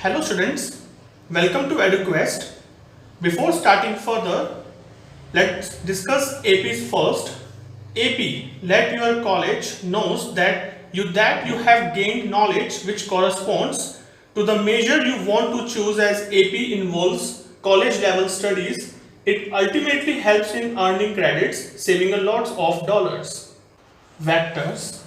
Hello students, welcome to EduQuest. Before starting further, let's discuss APs first. AP, let your college knows that you have gained knowledge which corresponds to the major you want to choose. As AP involves college level studies, it ultimately helps in earning credits, saving a lot of dollars. Vectors.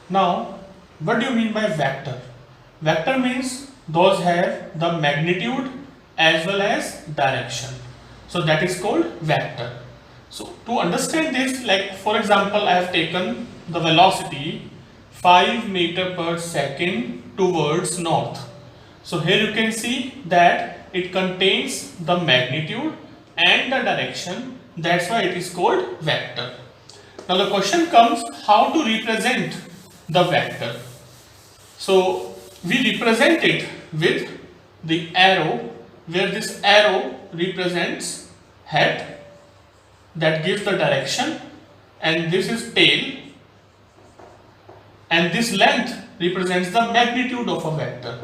Now, what do you mean by vector? Vector means those have the magnitude as well as direction. So that is called vector. So to understand this, like for example, I have taken the velocity 5 meter per second towards north. So here you can see that it contains the magnitude and the direction. That's why it is called vector. Now the question comes, how to represent the vector? So we represent it with the arrow, where this arrow represents head, that gives the direction, and this is tail, and this length represents the magnitude of a vector.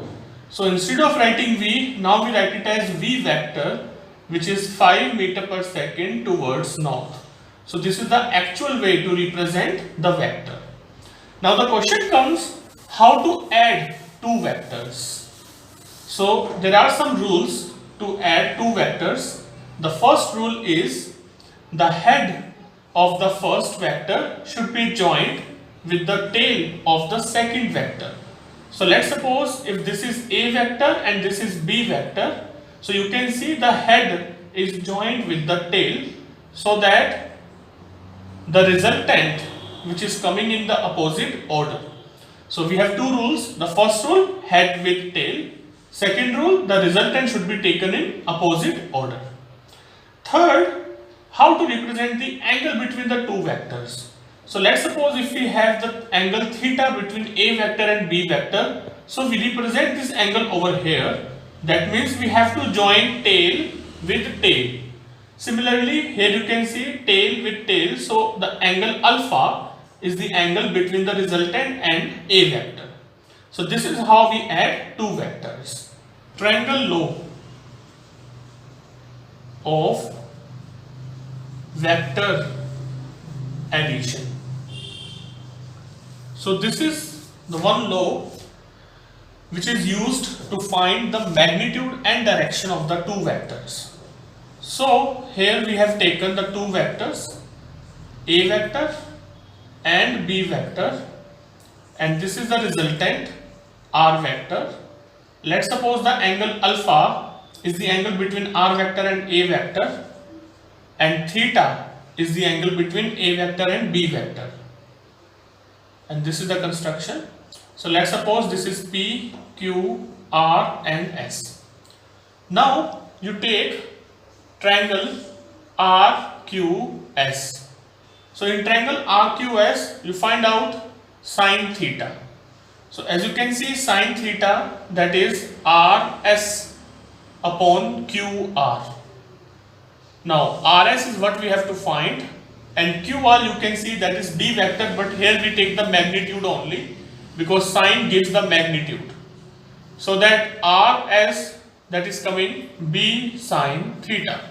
So instead of writing v, now we write it as v vector, which is 5 meter per second towards north. So this is the actual way to represent the vector. Now the question comes, how to add two vectors? So there are some rules to add two vectors. The first rule is the head of the first vector should be joined with the tail of the second vector. So let's suppose if this is A vector and this is B vector, so you can see the head is joined with the tail, so that the resultant which is coming in the opposite order. So we have two rules. The first rule, head with tail. Second rule, the resultant should be taken in opposite order. Third, how to represent the angle between the two vectors. So let's suppose if we have the angle theta between A vector and B vector, so we represent this angle over here. That means we have to join tail with tail. Similarly, here you can see tail with tail, so the angle alpha is the angle between the resultant and A vector. So this is how we add two vectors. Triangle law of vector addition. So this is the one law which is used to find the magnitude and direction of the two vectors. So here we have taken the two vectors, A vector and B vector, and this is the resultant R vector. Let's suppose the angle alpha is the angle between R vector and A vector, and theta is the angle between A vector and B vector, and this is the construction. So let's suppose this is P, Q, R and S. Now you take triangle RQS. So in triangle RQS, you find out sine theta. So as you can see, sine theta, that is RS upon QR. Now RS is what we have to find, and QR you can see that is B vector, but here we take the magnitude only because sine gives the magnitude. So that RS, that is coming B sine theta.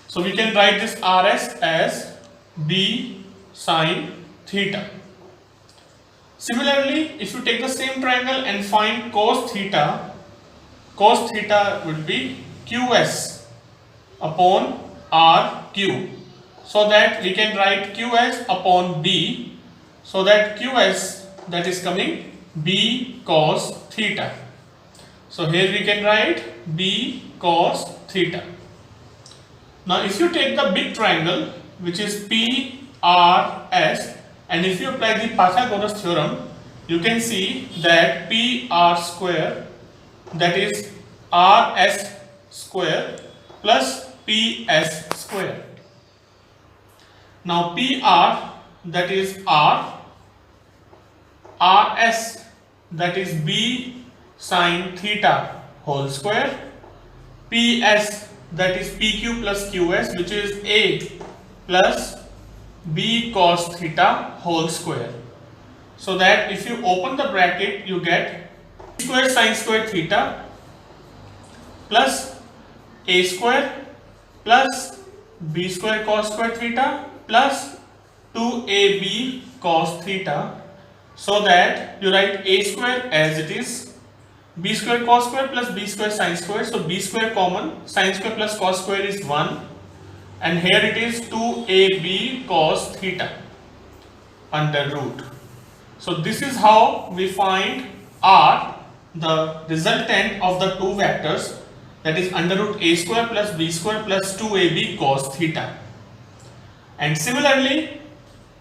So we can write this RS as B sine theta. Similarly, if you take the same triangle and find cos theta would be QS upon RQ. So that we can write QS upon B, so that QS, that is coming B cos theta. So here we can write B cos theta. Now if you take the big triangle, which is PRS, and if you apply the Pythagoras theorem, you can see that PR square, that is RS square plus PS square. Now PR, that is R, RS, that is B sine theta whole square, PS, that is PQ plus QS, which is A plus B cos theta whole square. so that if you open the bracket you get b square sin square theta plus a square plus b square cos square theta plus 2ab cos theta, so that you write a square as it is, b square cos square plus b square sin square, so b square common, sin square plus cos square is 1, and here it is 2ab cos theta under root. So this is how we find r, the resultant of the two vectors, that is under root a square plus b square plus 2ab cos theta. And similarly,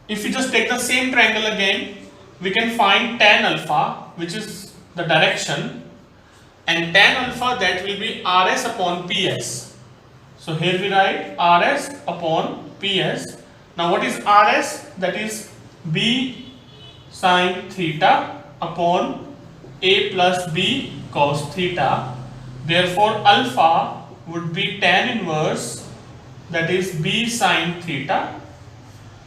if you just take the same triangle again, we can find tan alpha, which is the direction, and tan alpha, that will be rs upon ps. So here we write rs upon ps. Now what is rs? That is b sin theta upon a plus b cos theta. Therefore alpha would be tan inverse, that is b sin theta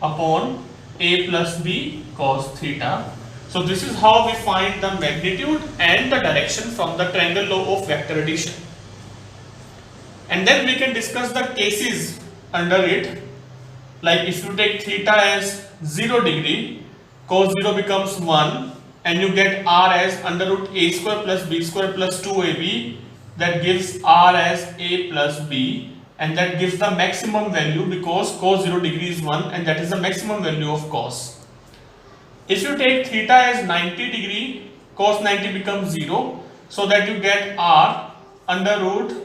upon a plus b cos theta. So this is how we find the magnitude and the direction from the triangle law of vector addition. And then we can discuss the cases under it. Like if you take theta as 0 degree, cos 0 becomes 1, and you get r as under root a square plus b square plus 2ab, that gives r as a plus b, and that gives the maximum value because cos 0 degree is 1, and that is the maximum value of cos. If you take theta as 90 degree, cos 90 becomes 0, so that you get r under root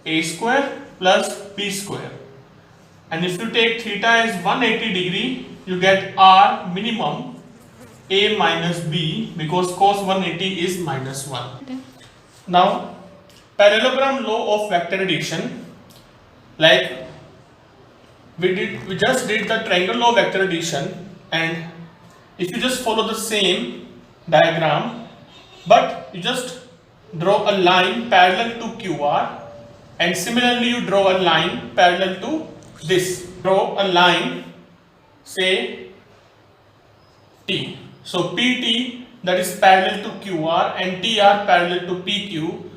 a square plus b square. And if you take theta as 180 degree, you get r minimum a minus b, because cos 180 is minus 1. Now parallelogram law of vector addition, like we just did the triangle law of vector addition, and if you just follow the same diagram, but you just draw a line parallel to QR, and similarly you draw a line parallel to this. Draw a line, say T. So PT, that is parallel to QR, and TR parallel to PQ.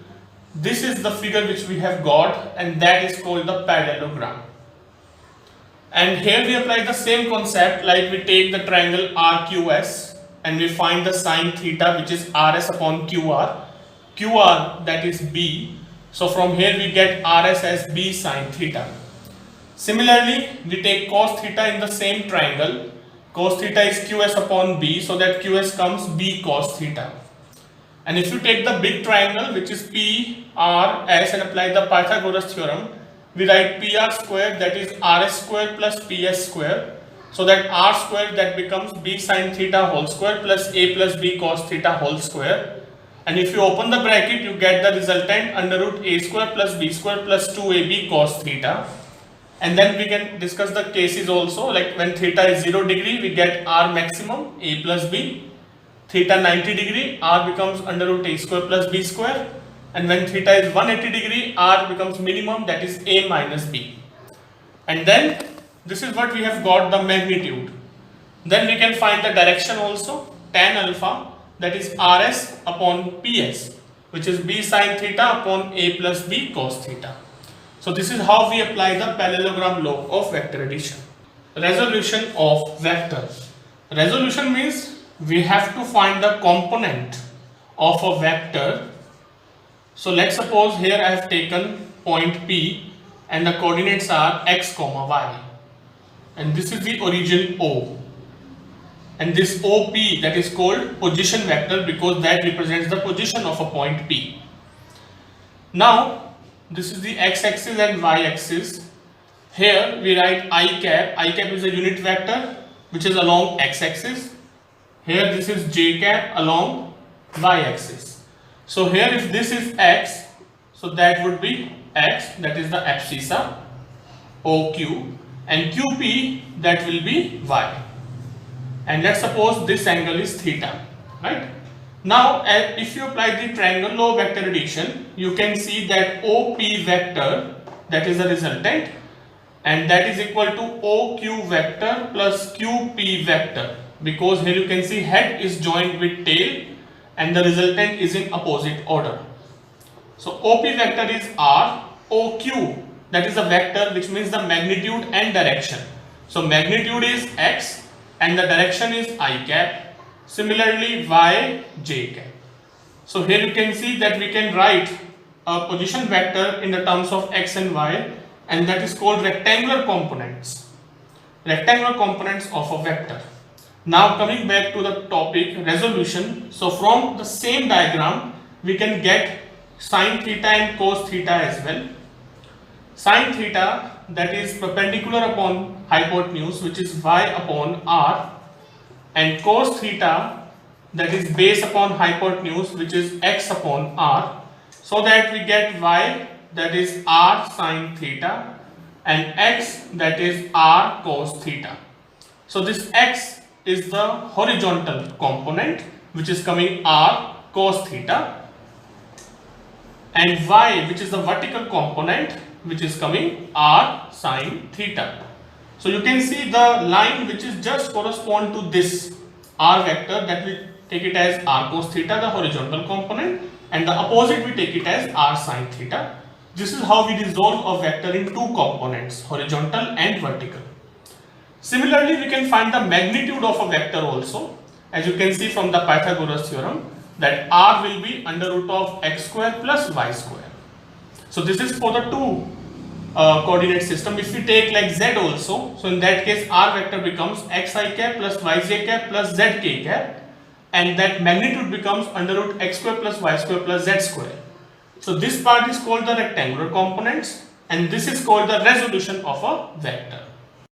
This is the figure which we have got, and that is called the parallelogram. And here we apply the same concept, like we take the triangle RQS and we find the sine theta, which is RS upon QR. QR, that is B. So from here we get RS as B sine theta. Similarly, we take cos theta in the same triangle. Cos theta is QS upon B, so that QS comes B cos theta. And if you take the big triangle, which is PRS, and apply the Pythagoras theorem, we write PR square, that is RS square plus PS square, so that R square, that becomes B sin theta whole square plus A plus B cos theta whole square. And if you open the bracket, you get the resultant under root A square plus B square plus 2AB cos theta. And then we can discuss the cases also, like when theta is 0 degree, we get R maximum, A plus B. Theta 90 degree, R becomes under root A square plus B square. And when theta is 180 degree, R becomes minimum, that is A minus B. And then this is what we have got, the magnitude. Then we can find the direction also, tan alpha, that is RS upon PS, which is B sin theta upon A plus B cos theta. So this is how we apply the parallelogram law of vector addition. Resolution of vector. Resolution means we have to find the component of a vector. So let's suppose here I have taken point P and the coordinates are x comma y, and this is the origin O, and this OP, that is called position vector, because that represents the position of a point P. Now this is the x-axis and y-axis. Here we write I cap is a unit vector which is along x-axis. Here this is j cap along y-axis. So here if this is x, so that would be x, that is the abscissa OQ, and QP, that will be y. And let's suppose this angle is theta, right? Now if you apply the triangle law of vector addition, you can see that OP vector, that is the resultant, and that is equal to OQ vector plus QP vector, because here you can see head is joined with tail and the resultant is in opposite order. So OP vector is R, OQ, that is a vector which means the magnitude and direction. So magnitude is X and the direction is I cap. Similarly Y, J cap. So here you can see that we can write a position vector in the terms of X and Y, and that is called rectangular components. Rectangular components of a vector. Now coming back to the topic resolution. So from the same diagram we can get sin theta and cos theta as well. Sin theta, that is perpendicular upon hypotenuse, which is y upon r, and cos theta, that is base upon hypotenuse, which is x upon r, so that we get y, that is r sin theta, and x, that is r cos theta. So this x is the horizontal component which is coming r cos theta, and y, which is the vertical component which is coming r sin theta. So you can see the line which is just correspond to this r vector, that we take it as r cos theta, the horizontal component, and the opposite we take it as r sin theta. This is how we resolve a vector in two components, horizontal and vertical. Similarly, we can find the magnitude of a vector also, as you can see from the Pythagoras theorem, that r will be under root of x square plus y square. So this is for the two coordinate system. If we take like z also, so in that case r vector becomes xi cap plus yj cap plus zk cap, and that magnitude becomes under root x square plus y square plus z square. So this part is called the rectangular components, and this is called the resolution of a vector.